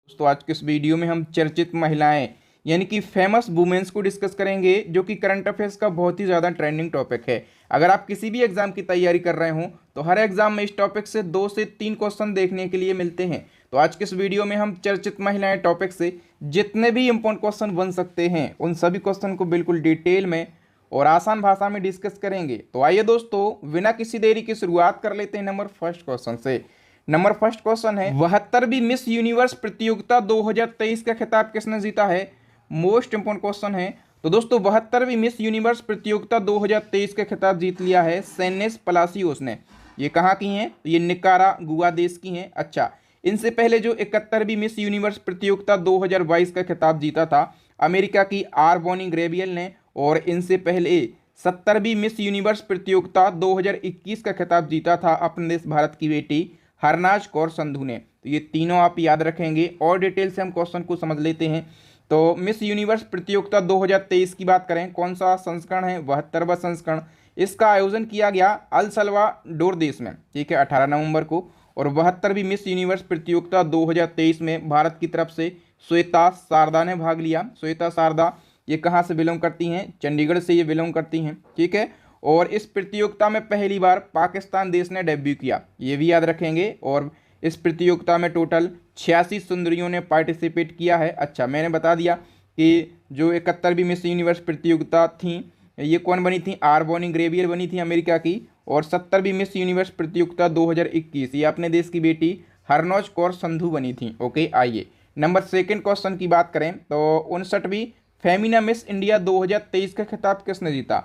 दोस्तों आज के इस वीडियो में हम चर्चित महिलाएं यानी कि फेमस वुमेन्स को डिस्कस करेंगे, जो कि करंट अफेयर्स का बहुत ही ज़्यादा ट्रेंडिंग टॉपिक है। अगर आप किसी भी एग्जाम की तैयारी कर रहे हो तो हर एग्जाम में इस टॉपिक से 2 से 3 क्वेश्चन देखने के लिए मिलते हैं। तो आज के इस वीडियो में हम चर्चित महिलाएं टॉपिक से जितने भी इंपॉर्टेंट क्वेश्चन बन सकते हैं उन सभी क्वेश्चन को बिल्कुल डिटेल में और आसान भाषा में डिस्कस करेंगे। तो आइए दोस्तों बिना किसी देरी की शुरुआत कर लेते हैं नंबर फर्स्ट क्वेश्चन से। नंबर फर्स्ट क्वेश्चन है, 72वीं मिस यूनिवर्स प्रतियोगिता 2023 का खिताब किसने जीता है? मोस्ट इंपोर्टेंट क्वेश्चन है। तो दोस्तों 72वीं मिस यूनिवर्स प्रतियोगिता 2023 का खिताब जीत लिया है सेनेस पलासियोस ने। ये कहाँ की हैं? तो ये निकारागुआ देश की हैं। अच्छा, इनसे पहले जो 71वीं मिस यूनिवर्स प्रतियोगिता 2022 का खिताब जीता था अमेरिका की आर बोनी ग्रेबियल ने, और इनसे पहले 70वीं मिस यूनिवर्स प्रतियोगिता 2021 का खिताब जीता था अपने देश भारत की बेटी हरनाज कौर संधू ने। तो ये तीनों आप याद रखेंगे और डिटेल से हम क्वेश्चन को समझ लेते हैं। तो मिस यूनिवर्स प्रतियोगिता 2023 की बात करें, कौन सा संस्करण है? 72वां संस्करण। इसका आयोजन किया गया अल सल्वाडोर देश में, ठीक है, 18 नवंबर को। और 72वीं मिस यूनिवर्स प्रतियोगिता 2023 में भारत की तरफ से श्वेता शारदा ने भाग लिया। श्वेता शारदा ये कहाँ से बिलोंग करती हैं? चंडीगढ़ से ये बिलोंग करती हैं, ठीक है। और इस प्रतियोगिता में पहली बार पाकिस्तान देश ने डेब्यू किया, ये भी याद रखेंगे। और इस प्रतियोगिता में टोटल 86 सुंदरियों ने पार्टिसिपेट किया है। अच्छा, मैंने बता दिया कि जो 71वीं मिस यूनिवर्स प्रतियोगिता थी ये कौन बनी थी? आर बोनी ग्रेबियल बनी थी अमेरिका की। और 70वीं मिस यूनिवर्स प्रतियोगिता 2021 ये अपने देश की बेटी हरनौज कौर संधू बनी थी। ओके, आइए नंबर सेकेंड क्वेश्चन की बात करें तो 59वीं फेमिना मिस इंडिया 2023 का खिताब किसने जीता?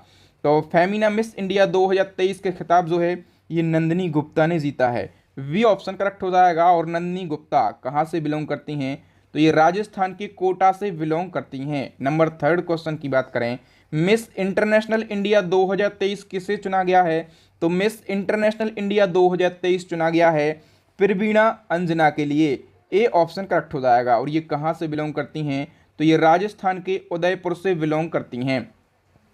तो फेमिना मिस इंडिया 2023 के खिताब जो है ये नंदिनी गुप्ता ने जीता है। वी ऑप्शन करेक्ट हो जाएगा। और नंदिनी गुप्ता कहाँ से बिलोंग करती हैं? तो ये राजस्थान के कोटा से बिलोंग करती हैं। नंबर थर्ड क्वेश्चन की बात करें, मिस इंटरनेशनल इंडिया 2023 किसे चुना गया है? तो मिस इंटरनेशनल इंडिया 2023 चुना गया है प्रवीणा अंजना के लिए। ए ऑप्शन करेक्ट हो जाएगा। और ये कहाँ से बिलोंग करती हैं? तो ये राजस्थान के उदयपुर से बिलोंग करती हैं।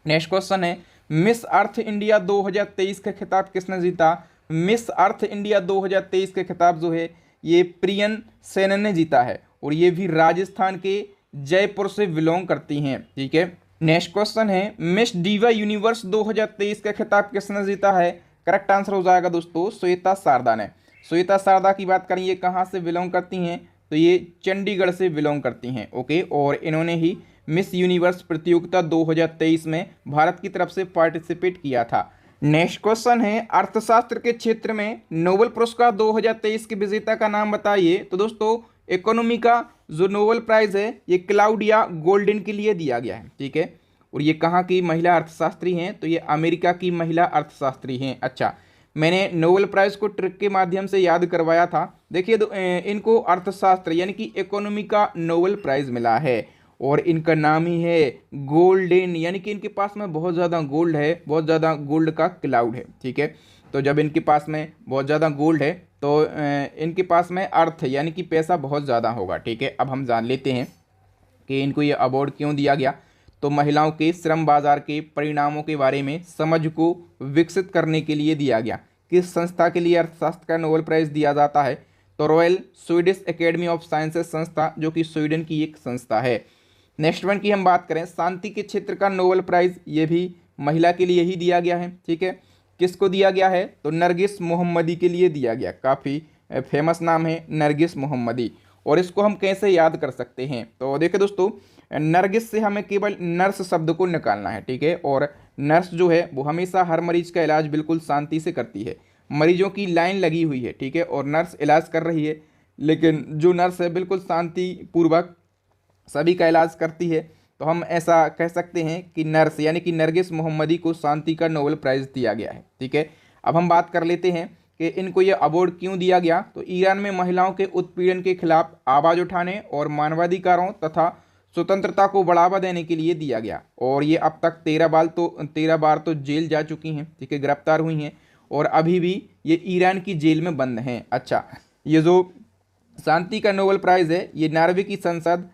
नेक्स्ट क्वेश्चन है, मिस अर्थ इंडिया 2023 का खिताब किसने जीता? मिस अर्थ इंडिया 2023 के खिताब जो है ये प्रियन सेन ने जीता है। और ये भी राजस्थान के जयपुर से बिलोंग करती हैं, ठीक है। नेक्स्ट क्वेश्चन है, मिस डीवा यूनिवर्स 2023 का खिताब किसने जीता है? करेक्ट आंसर हो जाएगा दोस्तों श्वेता शारदा ने। श्वेता शारदा की बात करें, ये कहाँ से बिलोंग करती हैं? तो ये चंडीगढ़ से बिलोंग करती हैं। ओके, और इन्होंने ही मिस यूनिवर्स प्रतियोगिता 2023 में भारत की तरफ से पार्टिसिपेट किया था। नेक्स्ट क्वेश्चन है, अर्थशास्त्र के क्षेत्र में नोबेल पुरस्कार 2023 के विजेता का नाम बताइए। तो दोस्तों इकोनॉमी का जो नोबेल प्राइज है ये क्लाउडिया गोल्डन के लिए दिया गया है, ठीक है। और ये कहाँ की महिला अर्थशास्त्री हैं? तो ये अमेरिका की महिला अर्थशास्त्री हैं। अच्छा, मैंने नोबेल प्राइज को ट्रिक के माध्यम से याद करवाया था। देखिए इनको अर्थशास्त्र यानी कि इकोनॉमी का नोबेल प्राइज मिला है और इनका नाम ही है गोल्डन, यानी कि इनके पास में बहुत ज़्यादा गोल्ड है, बहुत ज़्यादा गोल्ड का क्लाउड है, ठीक है। तो जब इनके पास में बहुत ज़्यादा गोल्ड है तो इनके पास में अर्थ यानी कि पैसा बहुत ज़्यादा होगा, ठीक है। अब हम जान लेते हैं कि इनको ये अवार्ड क्यों दिया गया। तो महिलाओं के श्रम बाजार के परिणामों के बारे में समझ को विकसित करने के लिए दिया गया। किस संस्था के लिए अर्थशास्त्र का नोबेल प्राइज़ दिया जाता है? तो royal Swedish academy of sciences संस्था, जो कि स्वीडन की एक संस्था है। नेक्स्ट वन की हम बात करें, शांति के क्षेत्र का नोबेल प्राइज़ ये भी महिला के लिए ही दिया गया है, ठीक है। किसको दिया गया है? तो नरगिस मोहम्मदी के लिए दिया गया। काफ़ी फेमस नाम है नरगिस मोहम्मदी। और इसको हम कैसे याद कर सकते हैं? तो देखिए दोस्तों, नरगिस से हमें केवल नर्स शब्द को निकालना है, ठीक है। और नर्स जो है वो हमेशा हर मरीज का इलाज बिल्कुल शांति से करती है। मरीजों की लाइन लगी हुई है, ठीक है, और नर्स इलाज कर रही है, लेकिन जो नर्स है बिल्कुल शांतिपूर्वक सभी का इलाज करती है। तो हम ऐसा कह सकते हैं कि नर्स यानी कि नरगिस मोहम्मदी को शांति का नोबेल प्राइज़ दिया गया है, ठीक है। अब हम बात कर लेते हैं कि इनको ये अवार्ड क्यों दिया गया। तो ईरान में महिलाओं के उत्पीड़न के खिलाफ आवाज़ उठाने और मानवाधिकारों तथा स्वतंत्रता को बढ़ावा देने के लिए दिया गया। और ये अब तक 13 बार तो जेल जा चुकी हैं, ठीक है, गिरफ्तार हुई हैं, और अभी भी ये ईरान की जेल में बंद हैं। अच्छा, ये जो शांति का नोबेल प्राइज़ है ये नॉर्वे की संसद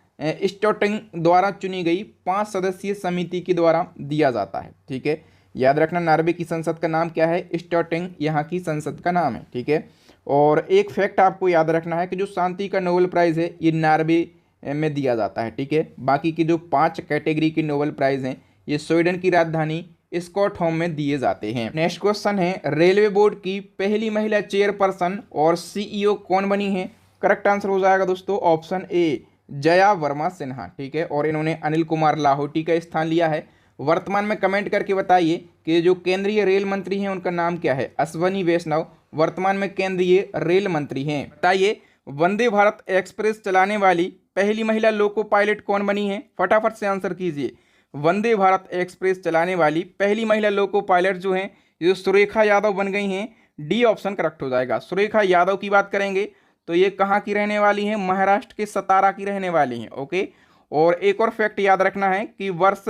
स्टोटिंग द्वारा चुनी गई 5 सदस्यीय समिति के द्वारा दिया जाता है, ठीक है। याद रखना नॉर्वे की संसद का नाम क्या है? स्टोटिंग यहाँ की संसद का नाम है, ठीक है। और एक फैक्ट आपको याद रखना है कि जो शांति का नोबेल प्राइज़ है ये नॉर्वे में दिया जाता है, ठीक है। बाकी की जो 5 कैटेगरी के नोबेल प्राइज़ हैं ये स्वीडन की राजधानी स्टॉकहोम में दिए जाते हैं। नेक्स्ट क्वेश्चन है, रेलवे बोर्ड की पहली महिला चेयरपर्सन और सीईओ कौन बनी है? करेक्ट आंसर हो जाएगा दोस्तों ऑप्शन ए, जया वर्मा सिन्हा, ठीक है। और इन्होंने अनिल कुमार लाहौटी का स्थान लिया है। वर्तमान में कमेंट करके बताइए कि जो केंद्रीय रेल मंत्री हैं उनका नाम क्या है? अश्वनी वैष्णव वर्तमान में केंद्रीय रेल मंत्री हैं। बताइए, वंदे भारत एक्सप्रेस चलाने वाली पहली महिला लोको पायलट कौन बनी है? फटाफट से आंसर कीजिए। वंदे भारत एक्सप्रेस चलाने वाली पहली महिला लोको पायलट जो हैं ये सुरेखा यादव बन गई हैं। डी ऑप्शन करेक्ट हो जाएगा। सुरेखा यादव की बात करेंगे तो ये कहाँ की रहने वाली हैं? महाराष्ट्र के सतारा की रहने वाली हैं, ओके। और एक और फैक्ट याद रखना है कि वर्ष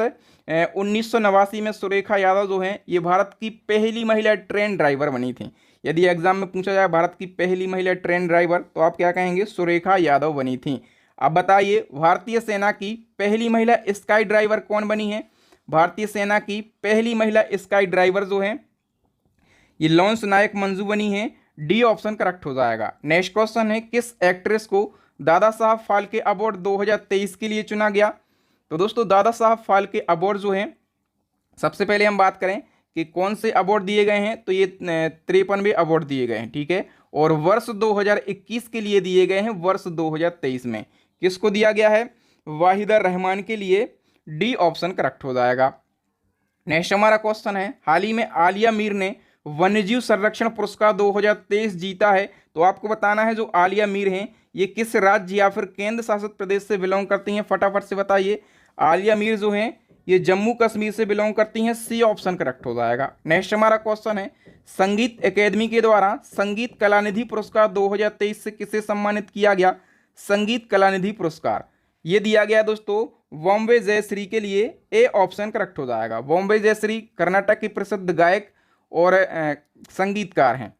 1989 में सुरेखा यादव जो हैं ये भारत की पहली महिला ट्रेन ड्राइवर बनी थी। यदि एग्जाम में पूछा जाए भारत की पहली महिला ट्रेन ड्राइवर तो आप क्या कहेंगे? सुरेखा यादव बनी थी। अब बताइए, भारतीय सेना की पहली महिला स्काई ड्राइवर कौन बनी है? भारतीय सेना की पहली महिला स्काई ड्राइवर जो है ये लॉन्स नायक मंजू बनी है। डी ऑप्शन करेक्ट हो जाएगा। नेक्स्ट क्वेश्चन है, किस एक्ट्रेस को दादा साहब फाल्के अवार्ड 2023 के लिए चुना गया? तो दोस्तों दादा साहब फाल्के अवार्ड जो है, सबसे पहले हम बात करें कि कौन से अवार्ड दिए गए हैं तो ये 53वें अवार्ड दिए गए हैं, ठीक है। और वर्ष 2021 के लिए दिए गए हैं वर्ष 2023 में। किसको दिया गया है? वाहिदा रहमान के लिए। डी ऑप्शन करेक्ट हो जाएगा। नेक्स्ट हमारा क्वेश्चन है, हाल ही में आलिया मीर ने वन्यजीव संरक्षण पुरस्कार 2023 जीता है। तो आपको बताना है जो आलिया मीर हैं ये किस राज्य या फिर केंद्र शासित प्रदेश से बिलोंग करती हैं? फटाफट से बताइए। आलिया मीर जो हैं ये जम्मू कश्मीर से बिलोंग करती हैं। सी ऑप्शन करेक्ट हो जाएगा। नेक्स्ट हमारा क्वेश्चन है, संगीत एकेडमी के द्वारा संगीत कलानिधि पुरस्कार 2023 से किसे सम्मानित किया गया? संगीत कलानिधि पुरस्कार ये दिया गया दोस्तों बॉम्बे जयश्री के लिए। ए ऑप्शन करेक्ट हो जाएगा। बॉम्बे जयश्री कर्नाटक के प्रसिद्ध गायक और संगीतकार हैं।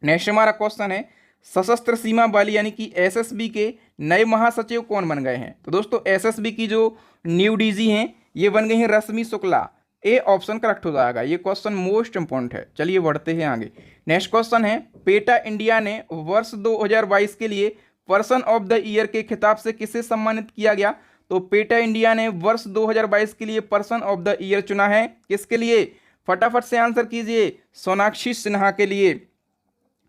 नेक्स्ट हमारा क्वेश्चन है, सशस्त्र सीमा बल यानी कि एसएसबी के नए महासचिव कौन बन गए हैं? तो दोस्तों एसएसबी की जो न्यू डीजी हैं ये बन गई हैं रश्मि शुक्ला। ए ऑप्शन करेक्ट हो जाएगा। ये क्वेश्चन मोस्ट इंपॉर्टेंट है। चलिए बढ़ते हैं आगे। नेक्स्ट क्वेश्चन है, पेटा इंडिया ने वर्ष 2022 के लिए पर्सन ऑफ द ईयर के खिताब से किसे सम्मानित किया गया? तो पेटा इंडिया ने वर्ष 2022 के लिए पर्सन ऑफ द ईयर चुना है। किसके लिए? फटाफट से आंसर कीजिए। सोनाक्षी सिन्हा के लिए।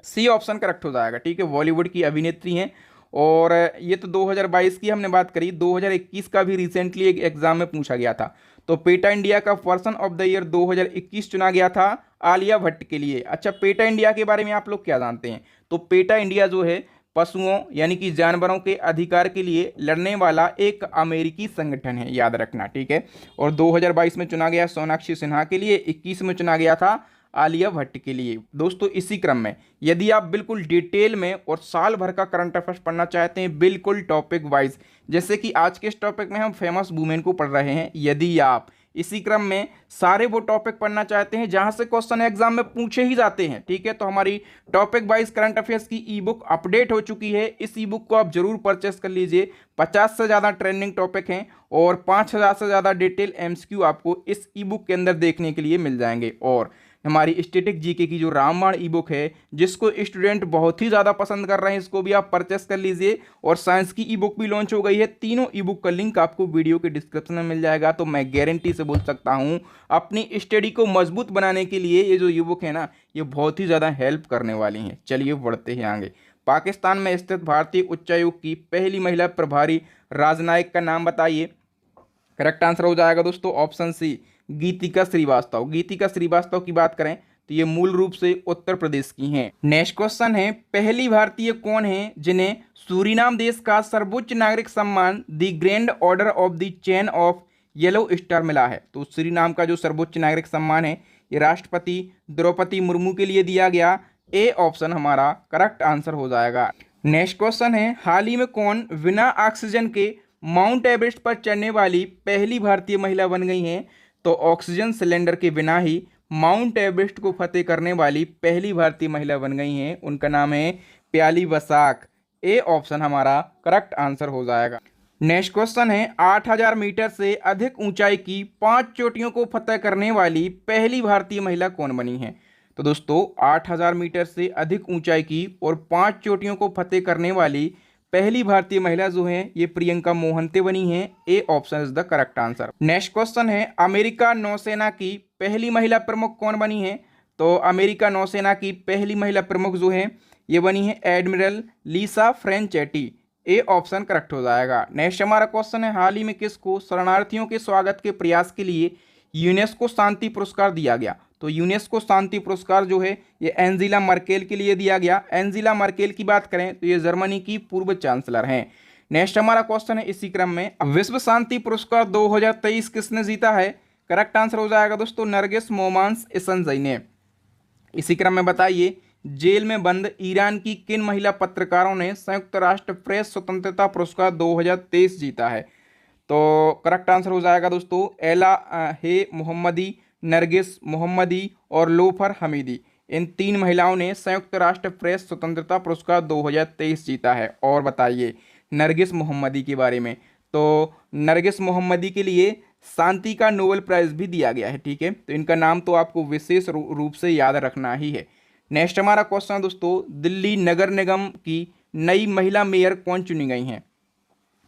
सी ऑप्शन करेक्ट हो जाएगा, ठीक है। बॉलीवुड की अभिनेत्री हैं। और ये तो 2022 की हमने बात करी, 2021 का भी रिसेंटली एक एग्जाम में पूछा गया था। तो पेटा इंडिया का पर्सन ऑफ द ईयर 2021 चुना गया था आलिया भट्ट के लिए। अच्छा, पेटा इंडिया के बारे में आप लोग क्या जानते हैं? तो पेटा इंडिया जो है पशुओं यानी कि जानवरों के अधिकार के लिए लड़ने वाला एक अमेरिकी संगठन है, याद रखना, ठीक है। और 2022 में चुना गया सोनाक्षी सिन्हा के लिए, 21 में चुना गया था आलिया भट्ट के लिए। दोस्तों इसी क्रम में यदि आप बिल्कुल डिटेल में और साल भर का करंट अफेयर्स पढ़ना चाहते हैं बिल्कुल टॉपिक वाइज, जैसे कि आज के इस टॉपिक में हम फेमस वुमेन को पढ़ रहे हैं, यदि आप इसी क्रम में सारे वो टॉपिक पढ़ना चाहते हैं जहां से क्वेश्चन एग्जाम में पूछे ही जाते हैं, ठीक है, तो हमारी टॉपिक वाइज करंट अफेयर्स की ई बुक अपडेट हो चुकी है। इस ई बुक को आप जरूर परचेस कर लीजिए। 50 से ज़्यादा ट्रेंडिंग टॉपिक हैं और 5000 से ज़्यादा डिटेल एमसीक्यू आपको इस ई बुक के अंदर देखने के लिए मिल जाएंगे। और हमारी स्टैटिक जीके की जो रामबाण ई बुक है जिसको स्टूडेंट बहुत ही ज़्यादा पसंद कर रहे हैं, इसको भी आप परचेस कर लीजिए। और साइंस की ई बुक भी लॉन्च हो गई है। तीनों ई बुक का लिंक आपको वीडियो के डिस्क्रिप्शन में मिल जाएगा। तो मैं गारंटी से बोल सकता हूँ अपनी स्टडी को मजबूत बनाने के लिए ये जो ई बुक है ना ये बहुत ही ज़्यादा हेल्प करने वाली हैं। चलिए बढ़ते हैं आगे। पाकिस्तान में स्थित भारतीय उच्चायोग की पहली महिला प्रभारी राजनायक का नाम बताइए। करेक्ट आंसर हो जाएगा दोस्तों ऑप्शन सी, गीतिका श्रीवास्तव। गीतिका श्रीवास्तव की बात करें तो ये मूल रूप से उत्तर प्रदेश की हैं। नेक्स्ट क्वेश्चन है, पहली भारतीय कौन है जिन्हें सूरीनाम देश का सर्वोच्च नागरिक सम्मान the grand order of the chain of yellow star मिला है? तो सूरीनाम का जो सर्वोच्च नागरिक सम्मान है ये राष्ट्रपति द्रौपदी मुर्मू के लिए दिया गया। ए ऑप्शन हमारा करेक्ट आंसर हो जाएगा। नेक्स्ट क्वेश्चन है, हाल ही में कौन बिना ऑक्सीजन के माउंट एवरेस्ट पर चढ़ने वाली पहली भारतीय महिला बन गई हैं? तो ऑक्सीजन सिलेंडर के बिना ही माउंट एवरेस्ट को फतेह करने वाली पहली भारतीय महिला बन गई हैं। उनका नाम है प्याली बसाक। ए ऑप्शन हमारा करेक्ट आंसर हो जाएगा। नेक्स्ट क्वेश्चन है, 8000 मीटर से अधिक ऊंचाई की 5 चोटियों को फतेह करने वाली पहली भारतीय महिला कौन बनी है? तो दोस्तों 8,000 मीटर से अधिक ऊंचाई की और 5 चोटियों को फतेह करने वाली पहली भारतीय महिला जो है ये प्रियंका मोहंते बनी है। ए option is the correct answer. Next question है, अमेरिका नौसेना की पहली महिला प्रमुख कौन बनी है? तो अमेरिका नौसेना की पहली महिला प्रमुख जो है ये बनी है एडमिरल लीसा फ्रेंचेटी। ए ऑप्शन करेक्ट हो जाएगा। नेक्स्ट हमारा क्वेश्चन है, हाल ही में किसको शरणार्थियों के स्वागत के प्रयास के लिए यूनेस्को शांति पुरस्कार दिया गया? तो यूनेस्को शांति पुरस्कार जो है ये एंजेला मर्केल के लिए दिया गया। एंजेला मर्केल की बात करें तो ये जर्मनी की पूर्व चांसलर हैं। नेक्स्ट हमारा क्वेश्चन है इसी क्रम में, विश्व शांति पुरस्कार 2023 किसने जीता है? करेक्ट आंसर हो जाएगा दोस्तों नरगिस मोमांस इसेंजई ने। इसी क्रम में बताइए, जेल में बंद ईरान की किन महिला पत्रकारों ने संयुक्त राष्ट्र प्रेस स्वतंत्रता पुरस्कार 2023 जीता है? तो करेक्ट आंसर हो जाएगा दोस्तों एला हे मोहम्मदी, नरगिस मोहम्मदी और लोफर हमीदी। इन 3 महिलाओं ने संयुक्त राष्ट्र प्रेस स्वतंत्रता पुरस्कार 2023 जीता है। और बताइए नरगिस मोहम्मदी के बारे में, तो नरगिस मोहम्मदी के लिए शांति का नोबेल प्राइज भी दिया गया है। ठीक है, तो इनका नाम तो आपको विशेष रूप से याद रखना ही है। नेक्स्ट हमारा क्वेश्चन है दोस्तों, दिल्ली नगर निगम की नई महिला मेयर कौन चुनी गई हैं?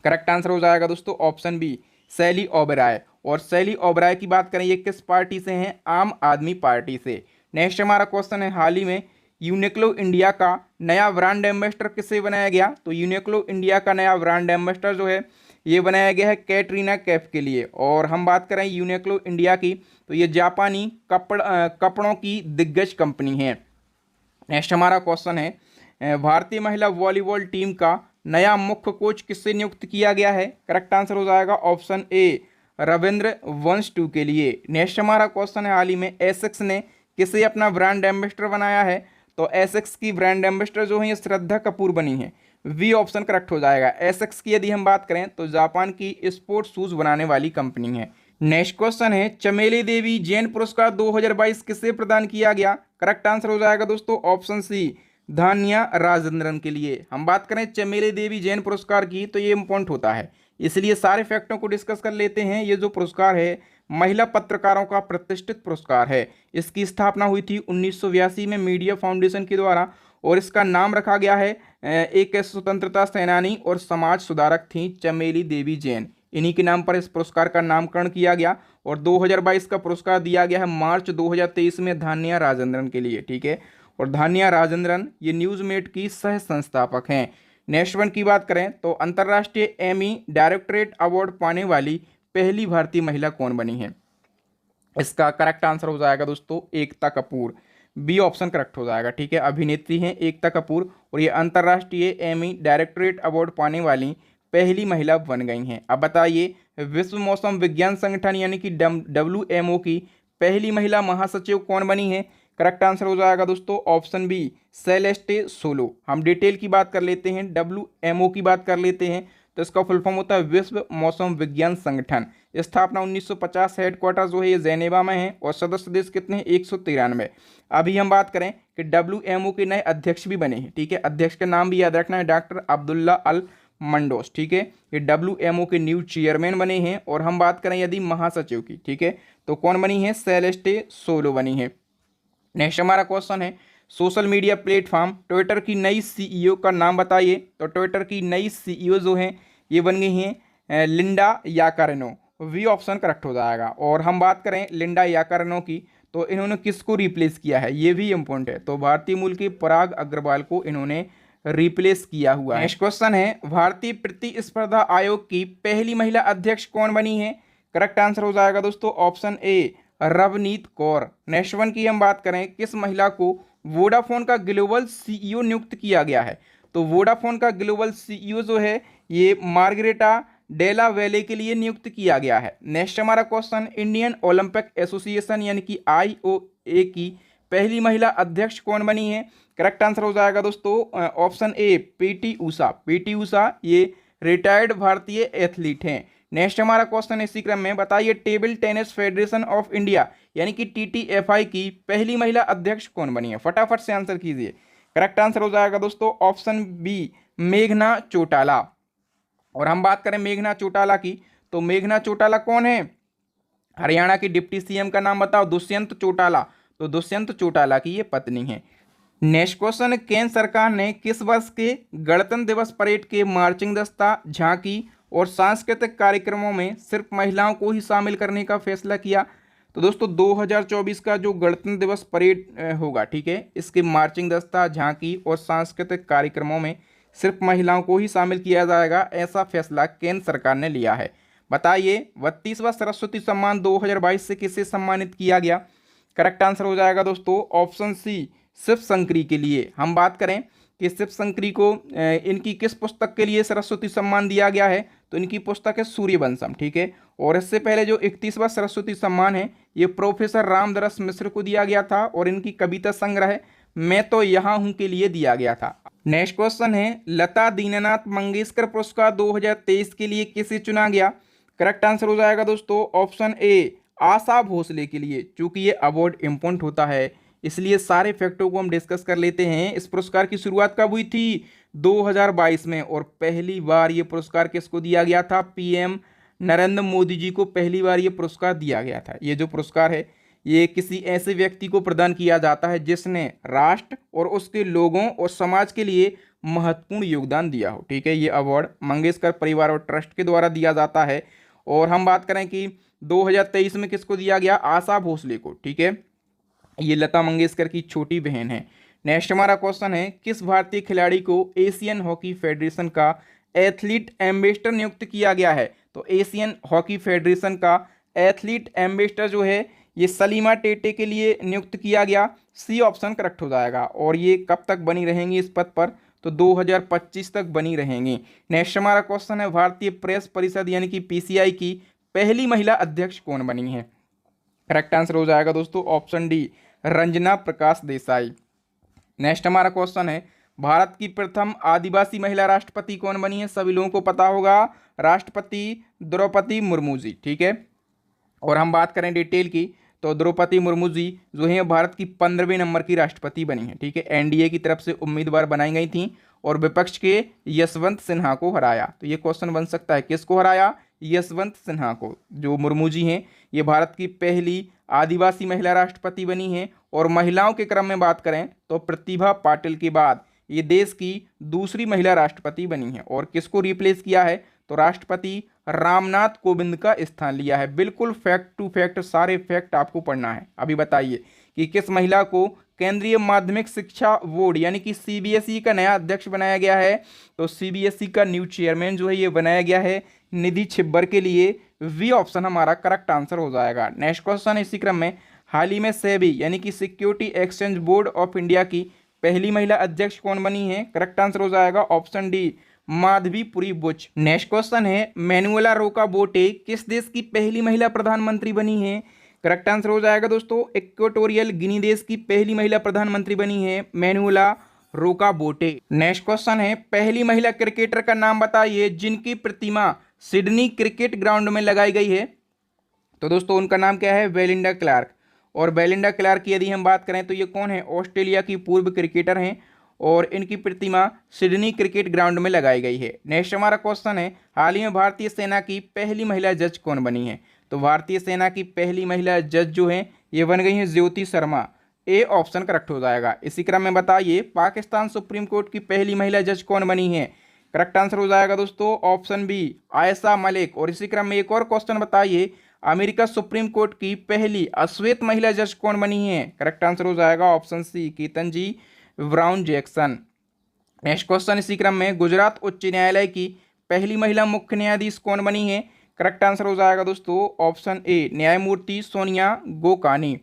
करेक्ट आंसर हो जाएगा दोस्तों ऑप्शन बी शैली ओबराय। और शैली ओबराय की बात करें ये किस पार्टी से हैं? आम आदमी पार्टी से। नेक्स्ट हमारा क्वेश्चन है, हाल ही में यूनिक्लो इंडिया का नया ब्रांड एम्बेसडर किसे बनाया गया? तो यूनिक्लो इंडिया का नया ब्रांड एम्बेसडर जो है ये बनाया गया है कैटरीना कैफ के लिए। और हम बात करें यूनिक्लो इंडिया की तो ये जापानी कपड़ों की दिग्गज कंपनी है। नेक्स्ट हमारा क्वेश्चन है, भारतीय महिला वॉलीबॉल टीम का नया मुख्य कोच किससे नियुक्त किया गया है? करेक्ट आंसर हो जाएगा ऑप्शन ए रविंद्र वंशटू के लिए। नेक्स्ट हमारा क्वेश्चन है, हाल ही में एसेक्स ने किसे अपना ब्रांड एम्बेसडर बनाया है? तो एसेक्स की ब्रांड एम्बेसडर जो है ये श्रद्धा कपूर बनी है। वी ऑप्शन करेक्ट हो जाएगा। एसेक्स की यदि हम बात करें तो जापान की स्पोर्ट्स शूज बनाने वाली कंपनी है। नेक्स्ट क्वेश्चन है, चमेली देवी जैन पुरस्कार 2022 किसे प्रदान किया गया? करेक्ट आंसर हो जाएगा दोस्तों ऑप्शन सी धान्या राजेंद्रन के लिए। हम बात करें चमेली देवी जैन पुरस्कार की तो ये इम्पोर्टेंट होता है, इसलिए सारे फैक्टों को डिस्कस कर लेते हैं। ये जो पुरस्कार है महिला पत्रकारों का प्रतिष्ठित पुरस्कार है। इसकी स्थापना हुई थी 1982 में मीडिया फाउंडेशन के द्वारा और इसका नाम रखा गया है एक स्वतंत्रता सेनानी और समाज सुधारक थी चमेली देवी जैन। इन्हीं के नाम पर इस पुरस्कार का नामकरण किया गया और 2022 का पुरस्कार दिया गया है मार्च 2023 में धान्या राजेंद्रन के लिए। ठीक है, और धान्या राजेंद्रन ये न्यूज़मेट की सह संस्थापक हैं। नेक्स्ट वन की बात करें तो अंतर्राष्ट्रीय एमी डायरेक्टरेट अवार्ड पाने वाली पहली भारतीय महिला कौन बनी है? इसका करेक्ट आंसर हो जाएगा दोस्तों Ekta Kapoor. B option correct हो जाएगा। ठीक है, अभिनेत्री हैं एकता कपूर और ये अंतर्राष्ट्रीय एमी डायरेक्टरेट अवार्ड पाने वाली पहली महिला बन गई हैं। अब बताइए विश्व मौसम विज्ञान संगठन यानी कि WMO की पहली महिला महासचिव कौन बनी है? करेक्ट आंसर हो जाएगा दोस्तों ऑप्शन बी सेलेस्टे सोलो। हम डिटेल की बात कर लेते हैं, WMO की बात कर लेते हैं तो इसका फुल फॉर्म होता है विश्व मौसम विज्ञान संगठन। स्थापना 1950, हेडक्वार्टर जो है ये जेनेवा में है और सदस्य देश कितने हैं? 193। अभी हम बात करें कि WMO के नए अध्यक्ष भी बने हैं। ठीक है, अध्यक्ष का नाम भी याद रखना है, डॉक्टर अब्दुल्ला अल मंडोस। ठीक है, ये WMO के न्यू चेयरमैन बने हैं। और हम बात करें यदि महासचिव की, ठीक है, तो कौन बनी है? सेलेस्टे सोलो बनी है। नेक्स्ट हमारा क्वेश्चन है, सोशल मीडिया प्लेटफॉर्म ट्विटर की नई CEO का नाम बताइए। तो ट्विटर की नई CEO जो है ये बन गई हैं Linda Yaccarino. B option correct हो जाएगा। और हम बात करें लिंडा याकारिनो की तो इन्होंने किसको रिप्लेस किया है? ये भी इंपॉर्टेंट है। तो भारतीय मूल की पराग अग्रवाल को इन्होंने रिप्लेस किया हुआ है। नेक्स्ट क्वेश्चन है, भारतीय प्रतिस्पर्धा आयोग की पहली महिला अध्यक्ष कौन बनी है? करेक्ट आंसर हो जाएगा दोस्तों option A Ravneet Kaur. Next one की हम बात करें, किस महिला को वोडाफोन का ग्लोबल CEO नियुक्त किया गया है? तो वोडाफोन का ग्लोबल CEO जो है ये मार्गरेटा डेला वेले के लिए नियुक्त किया गया है। नेक्स्ट हमारा क्वेश्चन, इंडियन ओलंपिक एसोसिएशन यानी कि IOA की पहली महिला अध्यक्ष कौन बनी है? करेक्ट आंसर हो जाएगा दोस्तों option A PT Usha. PT Usha ये रिटायर्ड भारतीय एथलीट हैं। नेक्स्ट हमारा क्वेश्चन इसी क्रम में, बताइए table tennis federation of India यानी कि TTFI की पहली महिला अध्यक्ष कौन बनी है? फटाफट से आंसर कीजिए। करेक्ट आंसर हो जाएगा दोस्तों ऑप्शन बी मेघना चौटाला। और हम बात करें मेघना चौटाला की तो मेघना चौटाला कौन है? हरियाणा की डिप्टी CM का नाम बताओ। दुष्यंत चौटाला। तो दुष्यंत चौटाला की ये पत्नी है। नेक्स्ट क्वेश्चन, केंद्र सरकार ने किस वर्ष के गणतंत्र दिवस परेड के मार्चिंग दस्ता, झांकी और सांस्कृतिक कार्यक्रमों में सिर्फ महिलाओं को ही शामिल करने का फैसला किया? तो दोस्तों 2024 का जो गणतंत्र दिवस परेड होगा, ठीक है, इसके मार्चिंग दस्ता, झांकी और सांस्कृतिक कार्यक्रमों में सिर्फ महिलाओं को ही शामिल किया जाएगा, ऐसा फैसला केंद्र सरकार ने लिया है। बताइए 32वां सरस्वती सम्मान 2022 से किसे सम्मानित किया गया? करेक्ट आंसर हो जाएगा दोस्तों ऑप्शन सी, शिव शंकरी के लिए। हम बात करें कि शिव शंकरी को इनकी किस पुस्तक के लिए सरस्वती सम्मान दिया गया है, तो इनकी पुस्तक है सूर्यवंशम, ठीक है। और इससे पहले जो 31वां सरस्वती सम्मान है ये प्रोफेसर रामदरस मिश्र को दिया गया था और इनकी कविता संग्रह मैं तो यहाँ हूँ के लिए दिया गया था। नेक्स्ट क्वेश्चन है, लता दीननाथ मंगेशकर पुरस्कार 2023 के लिए किसे चुना गया? करेक्ट आंसर हो जाएगा दोस्तों ऑप्शन ए, आशा भोसले के लिए। चूंकि ये अवार्ड इम्पोर्टेंट होता है इसलिए सारे फैक्टों को हम डिस्कस कर लेते हैं। इस पुरस्कार की शुरुआत कब हुई थी? 2022 में। और पहली बार ये पुरस्कार किसको दिया गया था? पीएम नरेंद्र मोदी जी को पहली बार ये पुरस्कार दिया गया था। ये जो पुरस्कार है ये किसी ऐसे व्यक्ति को प्रदान किया जाता है जिसने राष्ट्र और उसके लोगों और समाज के लिए महत्वपूर्ण योगदान दिया हो, ठीक है। ये अवार्ड मंगेशकर परिवार और ट्रस्ट के द्वारा दिया जाता है। और हम बात करें कि 2023 में किसको दिया गया? आशा भोसले को, ठीक है। ये लता मंगेशकर की छोटी बहन है। नेक्स्ट हमारा क्वेश्चन है, किस भारतीय खिलाड़ी को एशियन हॉकी फेडरेशन का एथलीट एम्बेसडर नियुक्त किया गया है? तो एशियन हॉकी फेडरेशन का एथलीट एम्बेसडर जो है ये सलीमा टेटे के लिए नियुक्त किया गया। सी ऑप्शन करेक्ट हो जाएगा। और ये कब तक बनी रहेंगी इस पद पर? तो 2025 तक बनी रहेंगी। नेक्स्ट हमारा क्वेश्चन है, भारतीय प्रेस परिषद यानी कि पीसीआई की पहली महिला अध्यक्ष कौन बनी है? करेक्ट आंसर हो जाएगा दोस्तों option D, Ranjana Prakash Desai. Next हमारा क्वेश्चन है, भारत की प्रथम आदिवासी महिला राष्ट्रपति कौन बनी है? सभी लोगों को पता होगा, राष्ट्रपति द्रौपदी मुर्मू जी, ठीक है। और हम बात करें डिटेल की तो द्रौपदी मुर्मू जी जो है भारत की 15वें नंबर की राष्ट्रपति बनी है, ठीक है। एनडीए की तरफ से उम्मीदवार बनाई गई थी और विपक्ष के यशवंत सिन्हा को हराया। तो ये क्वेश्चन बन सकता है, किसको हराया? यशवंत सिन्हा को। जो मुर्मू जी हैं ये भारत की पहली आदिवासी महिला राष्ट्रपति बनी हैं। और महिलाओं के क्रम में बात करें तो प्रतिभा पाटिल के बाद ये देश की दूसरी महिला राष्ट्रपति बनी है। और किसको रिप्लेस किया है? तो राष्ट्रपति रामनाथ कोविंद का स्थान लिया है। बिल्कुल फैक्ट टू फैक्ट सारे फैक्ट आपको पढ़ना है। अभी बताइए कि किस महिला को केंद्रीय माध्यमिक शिक्षा बोर्ड यानी कि सीबीएसई का नया अध्यक्ष बनाया गया है? तो सीबीएसई का न्यू चेयरमैन जो है ये बनाया गया है निधि छिब्बर के लिए। वी ऑप्शन हमारा करेक्ट आंसर हो जाएगा। नेक्स्ट क्वेश्चन इसी क्रम में, हाल ही में सेबी यानी कि security exchange board of India की पहली महिला अध्यक्ष कौन बनी है? करेक्ट आंसर हो जाएगा option D, Madhabi Puri Buch. Next question है, मैनुएला रोका बोटे किस देश की पहली महिला प्रधानमंत्री बनी है? करेक्ट आंसर हो जाएगा दोस्तों इक्वेटोरियल गिनी देश की पहली महिला प्रधानमंत्री बनी है मैनुएला रोका बोटे। नेक्स्ट क्वेश्चन है, पहली महिला क्रिकेटर का नाम बताइए जिनकी प्रतिमा सिडनी क्रिकेट ग्राउंड में लगाई गई है। तो दोस्तों उनका नाम क्या है? Belinda Clark. और बेलिंडा क्लार्क की यदि हम बात करें तो ये कौन है? ऑस्ट्रेलिया की पूर्व क्रिकेटर हैं और इनकी प्रतिमा सिडनी क्रिकेट ग्राउंड में लगाई गई है। नेक्स्ट हमारा क्वेश्चन है, हाल ही में भारतीय सेना की पहली महिला जज कौन बनी है? तो भारतीय सेना की पहली महिला जज जो है ये बन गई है Jyoti Sharma. A option correct हो जाएगा। इसी क्रम में बताइए पाकिस्तान सुप्रीम कोर्ट की पहली महिला जज कौन बनी है? करेक्ट आंसर हो जाएगा दोस्तों ऑप्शन बी, आयशा मलिक। और इसी क्रम में एक और क्वेश्चन बताइए, अमेरिका सुप्रीम कोर्ट की पहली अश्वेत महिला जज कौन बनी है? करेक्ट आंसर हो जाएगा option C, Ketanji Brown Jackson. Next question इसी क्रम में, गुजरात उच्च न्यायालय की पहली महिला मुख्य न्यायाधीश कौन बनी है? करेक्ट आंसर हो जाएगा दोस्तों ऑप्शन ए, न्यायमूर्ति सोनिया गोकानी।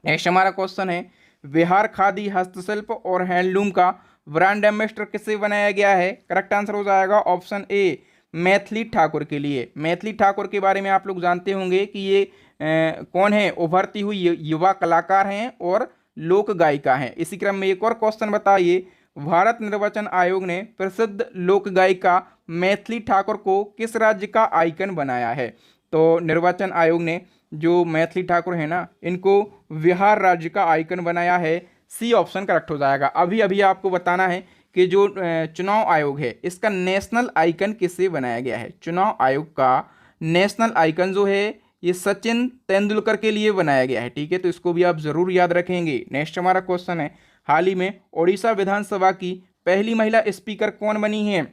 नेक्स्ट हमारा क्वेश्चन है, बिहार खादी हस्तशिल्प और हैंडलूम का ब्रांड एम्बेसडर किसे बनाया गया है? करेक्ट आंसर हो जाएगा ऑप्शन ए, मैथिली ठाकुर के लिए। मैथिली ठाकुर के बारे में आप लोग जानते होंगे कि ये कौन है? उभरती हुई युवा कलाकार हैं और लोक गायिका हैं। इसी क्रम में एक और क्वेश्चन बताइए, भारत निर्वाचन आयोग ने प्रसिद्ध लोक गायिका मैथिली ठाकुर को किस राज्य का आइकन बनाया है? तो निर्वाचन आयोग ने जो मैथिली ठाकुर है ना इनको बिहार राज्य का आइकन बनाया है। सी ऑप्शन करेक्ट हो जाएगा। अभी अभी आपको बताना है कि जो चुनाव आयोग है इसका नेशनल आइकन किससे बनाया गया है? चुनाव आयोग का नेशनल आइकन जो है ये सचिन तेंदुलकर के लिए बनाया गया है, ठीक है, तो इसको भी आप जरूर याद रखेंगे। नेक्स्ट हमारा क्वेश्चन है, हाल ही में ओडिशा विधानसभा की पहली महिला स्पीकर कौन बनी है?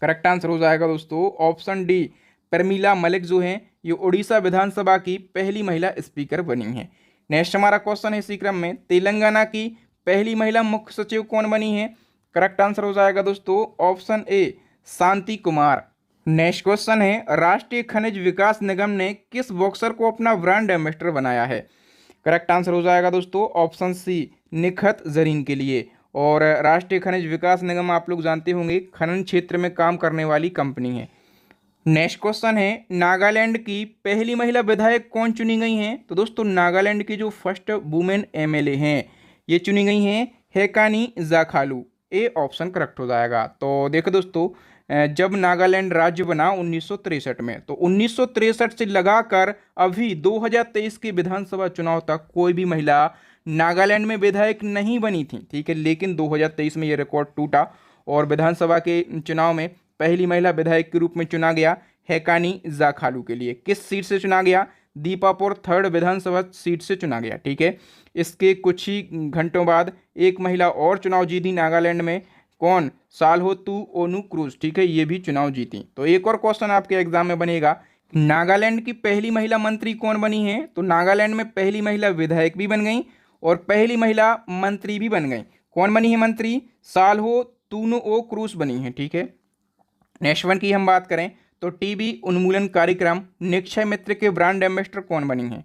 करेक्ट आंसर हो जाएगा दोस्तों ऑप्शन डी, प्रमीला मलिक जो है ये ओडिशा विधानसभा की पहली महिला स्पीकर बनी है। नेक्स्ट हमारा क्वेश्चन है इसी क्रम में, तेलंगाना की पहली महिला मुख्य सचिव कौन बनी है? करेक्ट आंसर हो जाएगा दोस्तों option A, Shanti Kumar. Next question है, राष्ट्रीय खनिज विकास निगम ने किस बॉक्सर को अपना ब्रांड एम्बेसडर बनाया है? करेक्ट आंसर हो जाएगा दोस्तों ऑप्शन सी, निखत जरीन के लिए। और राष्ट्रीय खनिज विकास निगम आप लोग जानते होंगे खनन क्षेत्र में काम करने वाली कंपनी है। नेक्स्ट क्वेश्चन है, नागालैंड की पहली महिला विधायक कौन चुनी गई हैं? तो दोस्तों नागालैंड की जो फर्स्ट वुमेन एमएलए हैं ये चुनी गई हैं हेकानी जाखालू। ए ऑप्शन करेक्ट हो जाएगा। तो देखो दोस्तों, जब नागालैंड राज्य बना 1963 में, तो 1963 से लगाकर अभी 2023 के विधानसभा चुनाव तक कोई भी महिला नागालैंड में विधायक नहीं बनी थी, ठीक है। लेकिन 2023 में ये रिकॉर्ड टूटा और विधानसभा के चुनाव में पहली महिला विधायक के रूप में चुना गया हेकानी जाखालू के लिए। किस सीट से चुना गया? दीपापुर 3rd विधानसभा सीट से चुना गया, ठीक है। इसके कुछ ही घंटों बाद एक महिला और चुनाव जीती नागालैंड में, कौन? सालहोतु ओनुक्रूज, ठीक है, ये भी चुनाव जीती। तो एक और क्वेश्चन आपके एग्जाम में बनेगा, नागालैंड की पहली महिला मंत्री कौन बनी है? तो नागालैंड में पहली महिला विधायक भी बन गई और पहली महिला मंत्री भी बन गई। कौन बनी है मंत्री? सालहोतुओ क्रूज बनी है, ठीक है। नेक्स्ट वन की हम बात करें तो टीबी उन्मूलन कार्यक्रम निक्षय मित्र के ब्रांड एम्बेसडर कौन बनी है?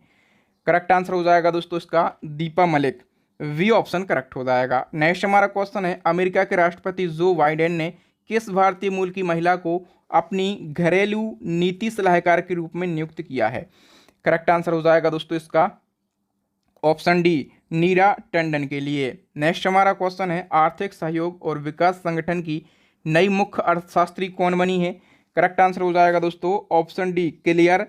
करेक्ट आंसर हो जाएगा दोस्तों इसका Deepa Malik. B option correct हो जाएगा। नेक्स्ट हमारा क्वेश्चन है, अमेरिका के राष्ट्रपति जो बाइडेन ने किस भारतीय मूल की महिला को अपनी घरेलू नीति सलाहकार के रूप में नियुक्त किया है? करेक्ट आंसर हो जाएगा दोस्तों इसका ऑप्शन डी, नीरा टंडन के लिए। नेक्स्ट हमारा क्वेश्चन है, आर्थिक सहयोग और विकास संगठन की नई मुख्य अर्थशास्त्री कौन बनी है? करेक्ट आंसर हो जाएगा दोस्तों option D, Claire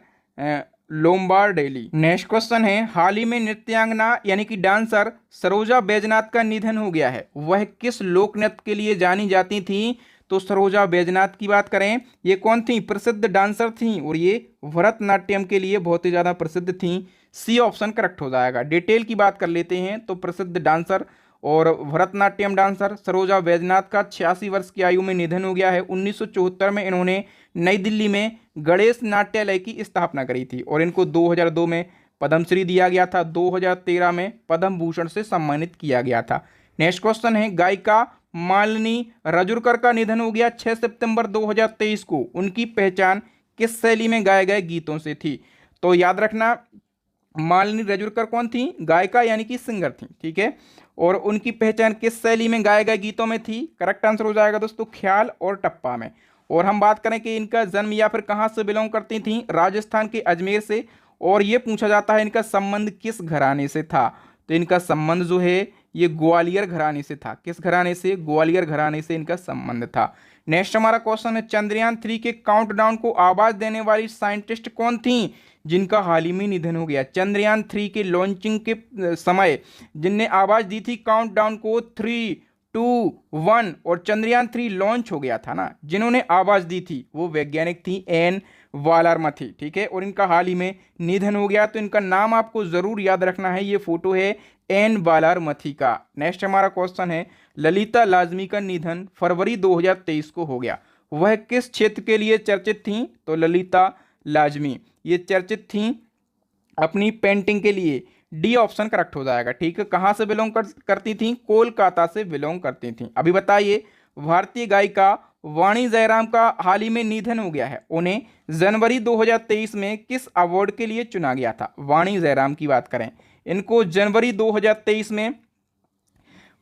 Lombardelli. Next question है, हाल ही में नृत्यांगना यानी कि डांसर सरोजा बैजनाथ का निधन हो गया है, वह किस लोक नृत्य के लिए जानी जाती थी? तो सरोजा बैजनाथ की बात करें, ये कौन थी? प्रसिद्ध डांसर थी और ये भरतनाट्यम के लिए बहुत ही ज़्यादा प्रसिद्ध थी। सी ऑप्शन करेक्ट हो जाएगा। डिटेल की बात कर लेते हैं तो प्रसिद्ध डांसर और भरतनाट्यम डांसर सरोजा बैजनाथ का 86 वर्ष की आयु में निधन हो गया है। 1974 में इन्होंने नई दिल्ली में गणेश नाट्यालय की स्थापना करी थी और इनको 2002 में पद्मश्री दिया गया था, 2013 में पद्म भूषण से सम्मानित किया गया था। नेक्स्ट क्वेश्चन है, गायिका मालिनी रजूरकर का निधन हो गया 6 सितंबर 2023 को। उनकी पहचान किस शैली में गाए गए गीतों से थी? तो याद रखना, मालिनी रजूरकर कौन थी? गायिका यानी कि सिंगर थी, ठीक है। और उनकी पहचान किस शैली में गाए गए गीतों में थी? करेक्ट आंसर हो जाएगा दोस्तों ख्याल और टप्पा में। और हम बात करें कि इनका जन्म या फिर कहाँ से बिलोंग करती थी? राजस्थान के अजमेर से। और ये पूछा जाता है इनका संबंध किस घराने से था? तो इनका संबंध जो है ये ग्वालियर घराने से था। किस घराने से? ग्वालियर घराने से इनका संबंध था। नेक्स्ट हमारा क्वेश्चन है, चंद्रयान 3 के काउंटडाउन को आवाज देने वाली साइंटिस्ट कौन थी जिनका हाल ही में निधन हो गया? चंद्रयान 3 के लॉन्चिंग के समय जिनने आवाज दी थी काउंटडाउन को 3, 2, 1 और चंद्रयान 3 लॉन्च हो गया था ना, जिन्होंने आवाज दी थी वो वैज्ञानिक थी एन वालारमथी, ठीक है। और इनका हाल ही में निधन हो गया, तो इनका नाम आपको जरूर याद रखना है। ये फोटो है एन वालारमथी का। नेक्स्ट हमारा क्वेश्चन है, ललिता लाजमी का निधन फरवरी 2023 को हो गया, वह किस क्षेत्र के लिए चर्चित थी? तो ललिता लाजमी ये चर्चित थी अपनी पेंटिंग के लिए। डी ऑप्शन करेक्ट हो जाएगा, ठीक है। कहाँ से बिलोंग करती थी? कोलकाता से बिलोंग करती थी। अभी बताइए, भारतीय गायिका वाणी जयराम का हाल ही में निधन हो गया है, उन्हें जनवरी 2023 में किस अवार्ड के लिए चुना गया था? वाणी जयराम की बात करें, इनको जनवरी 2023 में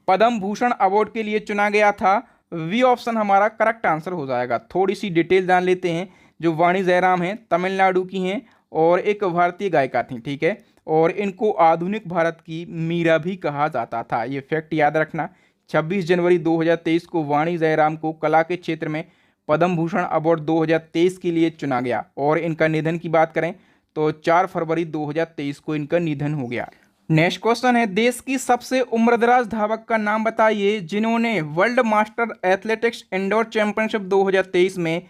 पद्म भूषण अवार्ड के लिए चुना गया था। वी ऑप्शन हमारा करेक्ट आंसर हो जाएगा। थोड़ी सी डिटेल जान लेते हैं। जो वाणी जयराम हैं तमिलनाडु की हैं और एक भारतीय गायिका थी, ठीक है। और इनको आधुनिक भारत की मीरा भी कहा जाता था, ये फैक्ट याद रखना। 26 जनवरी 2023 को वाणी जयराम को कला के क्षेत्र में पद्म भूषण अवार्ड 2023 के लिए चुना गया। और इनका निधन की बात करें तो 4 फरवरी 2023 को इनका निधन हो गया। नेक्स्ट क्वेश्चन है, देश की सबसे उम्रदराज धावक का नाम बताइए जिन्होंने world master athletics indoor championship 2023 में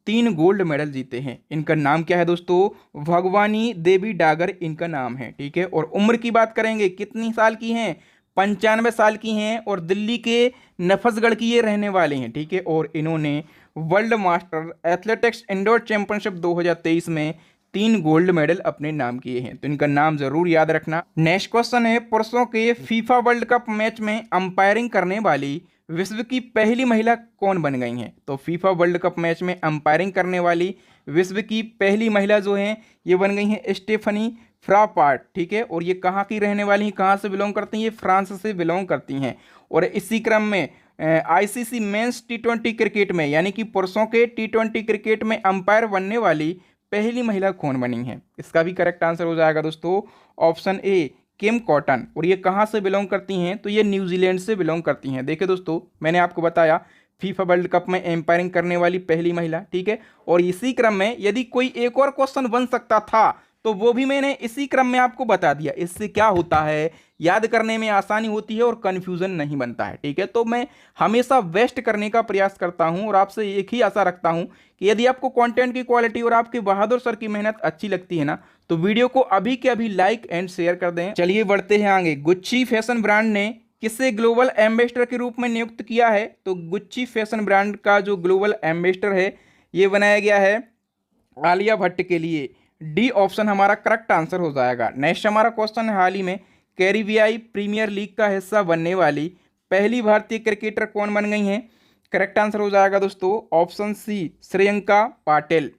3 गोल्ड मेडल जीते हैं। इनका नाम क्या है दोस्तों? भगवानी देवी डागर इनका नाम है, ठीक है। और उम्र की बात करेंगे, कितनी साल की हैं? 95 साल की हैं और दिल्ली के नफसगढ़ की ये रहने वाले हैं, ठीक है। और इन्होंने world master athletics indoor championship 2023 में 3 गोल्ड मेडल अपने नाम किए हैं, तो इनका नाम जरूर याद रखना। नेक्स्ट क्वेश्चन है, पुरुषों के फीफा वर्ल्ड कप मैच में अंपायरिंग करने वाली विश्व की पहली महिला कौन बन गई हैं? तो फीफा वर्ल्ड कप मैच में अंपायरिंग करने वाली विश्व की पहली महिला जो हैं ये बन गई हैं स्टेफनी फ्रापार्ट, ठीक है। और ये कहाँ की रहने वाली हैं, कहाँ से बिलोंग करती हैं? ये फ्रांस से बिलोंग करती हैं। और इसी क्रम में आईसीसी मेंस टी20 क्रिकेट में, यानी कि पुरुषों के टी20 क्रिकेट में अंपायर बनने वाली पहली महिला कौन बनी है? इसका भी करेक्ट आंसर हो जाएगा दोस्तों ऑप्शन ए, किम कॉटन। और ये कहाँ से बिलोंग करती हैं? तो ये न्यूजीलैंड से बिलोंग करती हैं। देखिए दोस्तों, मैंने आपको बताया फीफा वर्ल्ड कप में एम्पायरिंग करने वाली पहली महिला, ठीक है। और इसी क्रम में यदि कोई एक और क्वेश्चन बन सकता था तो वो भी मैंने इसी क्रम में आपको बता दिया। इससे क्या होता है, याद करने में आसानी होती है और कन्फ्यूजन नहीं बनता है, ठीक है। तो मैं हमेशा बेस्ट करने का प्रयास करता हूं और आपसे एक ही आशा रखता हूं कि यदि आपको कंटेंट की क्वालिटी और आपके बहादुर सर की मेहनत अच्छी लगती है ना, तो वीडियो को अभी के अभी लाइक एंड शेयर कर दें। चलिए बढ़ते हैं आगे। गुच्ची फैशन ब्रांड ने किसे ग्लोबल एम्बेसडर के रूप में नियुक्त किया है? तो गुच्ची फैशन ब्रांड का जो ग्लोबल एम्बेसडर है ये बनाया गया है आलिया भट्ट के लिए। डी ऑप्शन हमारा करेक्ट आंसर हो जाएगा। नेक्स्ट हमारा क्वेश्चन है, हाल ही में कैरिबियाई प्रीमियर लीग का हिस्सा बनने वाली पहली भारतीय क्रिकेटर कौन बन गई हैं? करेक्ट आंसर हो जाएगा दोस्तों option C, Shreyanka Patil.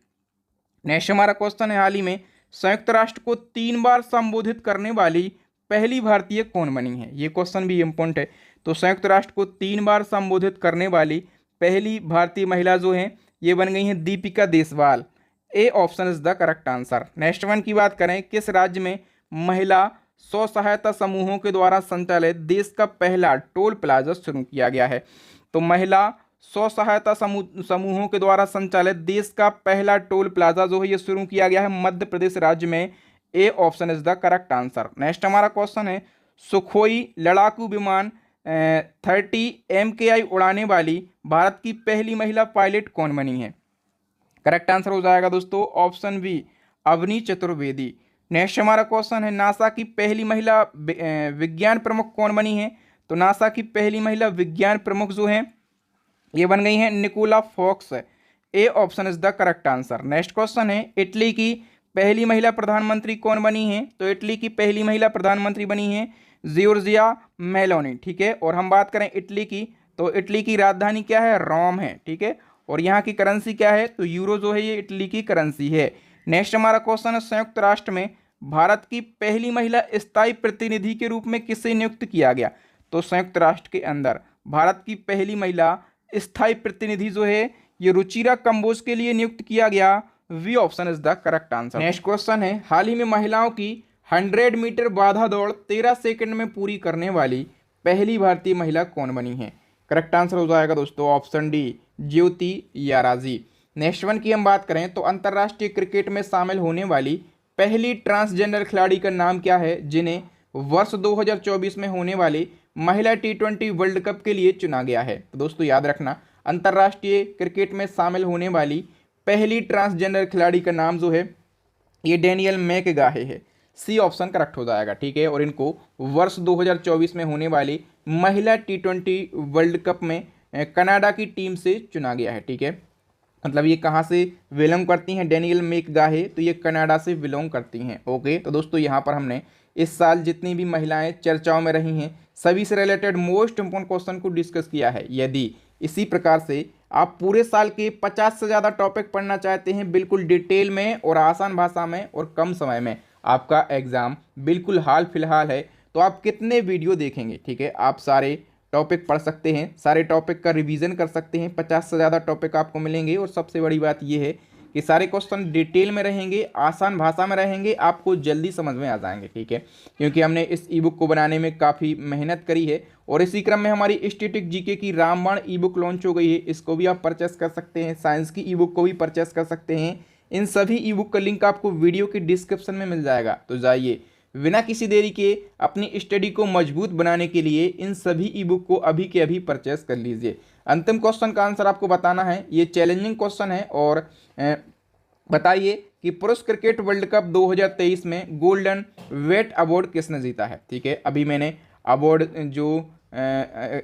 Next हमारा क्वेश्चन है, हाल ही में संयुक्त राष्ट्र को 3 बार संबोधित करने वाली पहली भारतीय कौन बनी है? ये क्वेश्चन भी इंपॉर्टेंट है। तो संयुक्त राष्ट्र को 3 बार संबोधित करने वाली पहली भारतीय महिला जो है ये बन गई हैं दीपिका देसवाल। ए option is the correct answer. Next one की बात करें, किस राज्य में महिला स्व सहायता समूहों के द्वारा संचालित देश का पहला टोल प्लाजा शुरू किया गया है? तो महिला स्व सहायता समूहों के द्वारा संचालित देश का पहला टोल प्लाजा जो है ये शुरू किया गया है मध्य प्रदेश राज्य में। ए option is the correct answer. Next हमारा क्वेश्चन है, सुखोई लड़ाकू विमान 30 MKI उड़ाने वाली भारत की पहली महिला पायलट कौन बनी है? करेक्ट आंसर हो जाएगा दोस्तों option B, Avani Chaturvedi. Next हमारा क्वेश्चन है, नासा की पहली महिला विज्ञान प्रमुख कौन बनी है? तो नासा की पहली महिला विज्ञान प्रमुख जो है ये बन गई है Nicola Fox. A option is the correct answer. Next question है, इटली की पहली महिला प्रधानमंत्री कौन बनी है? तो इटली की पहली महिला प्रधानमंत्री बनी है जियोर्जिया मेलोनी, ठीक है। और हम बात करें इटली की, तो इटली की राजधानी क्या है? रोम है, ठीक है। और यहाँ की करेंसी क्या है? तो यूरो जो है ये इटली की करेंसी है। नेक्स्ट हमारा क्वेश्चन है, संयुक्त राष्ट्र में भारत की पहली महिला स्थायी प्रतिनिधि के रूप में किसे नियुक्त किया गया? तो संयुक्त राष्ट्र के अंदर भारत की पहली महिला स्थायी प्रतिनिधि जो है ये रुचिरा कंबोज के लिए नियुक्त किया गया। B option is the correct answer. Next question है, हाल ही में महिलाओं की 100 मीटर बाधा दौड़ 13 सेकंड में पूरी करने वाली पहली भारतीय महिला कौन बनी है? करेक्ट आंसर हो जाएगा दोस्तों ऑप्शन डी, ज्योति याराजी। नेक्स्ट वन की हम बात करें तो अंतर्राष्ट्रीय क्रिकेट में शामिल होने वाली पहली ट्रांसजेंडर खिलाड़ी का नाम क्या है जिन्हें वर्ष 2024 में होने वाले महिला T20 वर्ल्ड कप के लिए चुना गया है? तो दोस्तों याद रखना, अंतर्राष्ट्रीय क्रिकेट में शामिल होने वाली पहली ट्रांसजेंडर खिलाड़ी का नाम जो है ये डेनियल मैकगाहे है। सी ऑप्शन करेक्ट हो जाएगा, ठीक है। और इनको वर्ष 2024 में होने वाली महिला T20 वर्ल्ड कप में कनाडा की टीम से चुना गया है, ठीक है। मतलब ये कहाँ से बिलोंग करती हैं डेनियल मैकगाहे? तो ये कनाडा से बिलोंग करती हैं। ओके, तो दोस्तों यहाँ पर हमने इस साल जितनी भी महिलाएं चर्चाओं में रही हैं सभी से रिलेटेड मोस्ट इंपोर्टेंट क्वेश्चन को डिस्कस किया है। यदि इसी प्रकार से आप पूरे साल के 50 से ज़्यादा टॉपिक पढ़ना चाहते हैं बिल्कुल डिटेल में और आसान भाषा में और कम समय में, आपका एग्ज़ाम बिल्कुल हाल फिलहाल है, तो आप कितने वीडियो देखेंगे? ठीक है, आप सारे टॉपिक पढ़ सकते हैं, सारे टॉपिक का रिवीजन कर सकते हैं, 50 से ज़्यादा टॉपिक आपको मिलेंगे। और सबसे बड़ी बात यह है कि सारे क्वेश्चन डिटेल में रहेंगे, आसान भाषा में रहेंगे, आपको जल्दी समझ में आ जाएंगे, ठीक है। क्योंकि हमने इस ई बुक को बनाने में काफ़ी मेहनत करी है। और इसी क्रम में हमारी स्टैटिक जीके की रामबाण ई बुक लॉन्च हो गई है, इसको भी आप परचेस कर सकते हैं। साइंस की ई बुक को भी परचेस कर सकते हैं। इन सभी ई बुक का लिंक आपको वीडियो के डिस्क्रिप्शन में मिल जाएगा। तो जाइए बिना किसी देरी के अपनी स्टडी को मजबूत बनाने के लिए इन सभी ई बुक को अभी के अभी परचेस कर लीजिए। अंतिम क्वेश्चन का आंसर आपको बताना है। ये चैलेंजिंग क्वेश्चन है। और बताइए कि पुरुष क्रिकेट वर्ल्ड कप 2023 में गोल्डन वेट अवार्ड किसने जीता है। ठीक है, अभी मैंने अवार्ड जो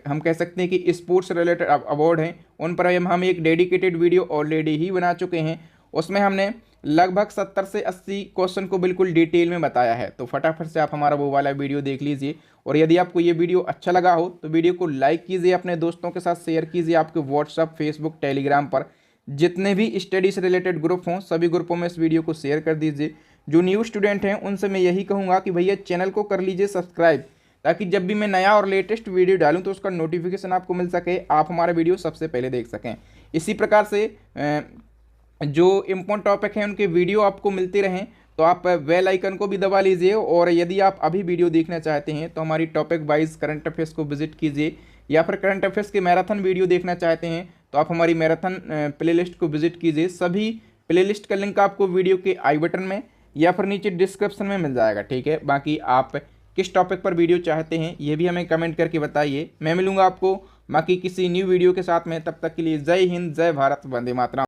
हम कह सकते हैं कि स्पोर्ट्स रिलेटेड अवार्ड हैं उन पर हम एक डेडिकेटेड वीडियो ऑलरेडी ही बना चुके हैं। उसमें हमने लगभग 70 से 80 क्वेश्चन को बिल्कुल डिटेल में बताया है। तो फटाफट से आप हमारा वो वाला वीडियो देख लीजिए। और यदि आपको ये वीडियो अच्छा लगा हो तो वीडियो को लाइक कीजिए, अपने दोस्तों के साथ शेयर कीजिए। आपके व्हाट्सअप, फेसबुक, टेलीग्राम पर जितने भी स्टडी से रिलेटेड ग्रुप हों सभी ग्रुपों में इस वीडियो को शेयर कर दीजिए। जो न्यू स्टूडेंट हैं उनसे मैं यही कहूँगा कि भैया चैनल को कर लीजिए सब्सक्राइब, ताकि जब भी मैं नया और लेटेस्ट वीडियो डालूं तो उसका नोटिफिकेशन आपको मिल सके, आप हमारा वीडियो सबसे पहले देख सकें। इसी प्रकार से जो इम्पोर्टेंट टॉपिक हैं उनके वीडियो आपको मिलते रहें तो आप बेल आइकन को भी दबा लीजिए। और यदि आप अभी वीडियो देखना चाहते हैं तो हमारी टॉपिक वाइज करंट अफेयर्स को विजिट कीजिए, या फिर करंट अफेयर्स के मैराथन वीडियो देखना चाहते हैं तो आप हमारी मैराथन प्लेलिस्ट को विजिट कीजिए। सभी प्लेलिस्ट का लिंक आपको वीडियो के आई बटन में या फिर नीचे डिस्क्रिप्शन में मिल जाएगा। ठीक है, बाकी आप किस टॉपिक पर वीडियो चाहते हैं ये भी हमें कमेंट करके बताइए। मैं मिलूंगा आपको बाकी किसी न्यू वीडियो के साथ में, तब तक के लिए जय हिंद, जय भारत, वंदे मातरम।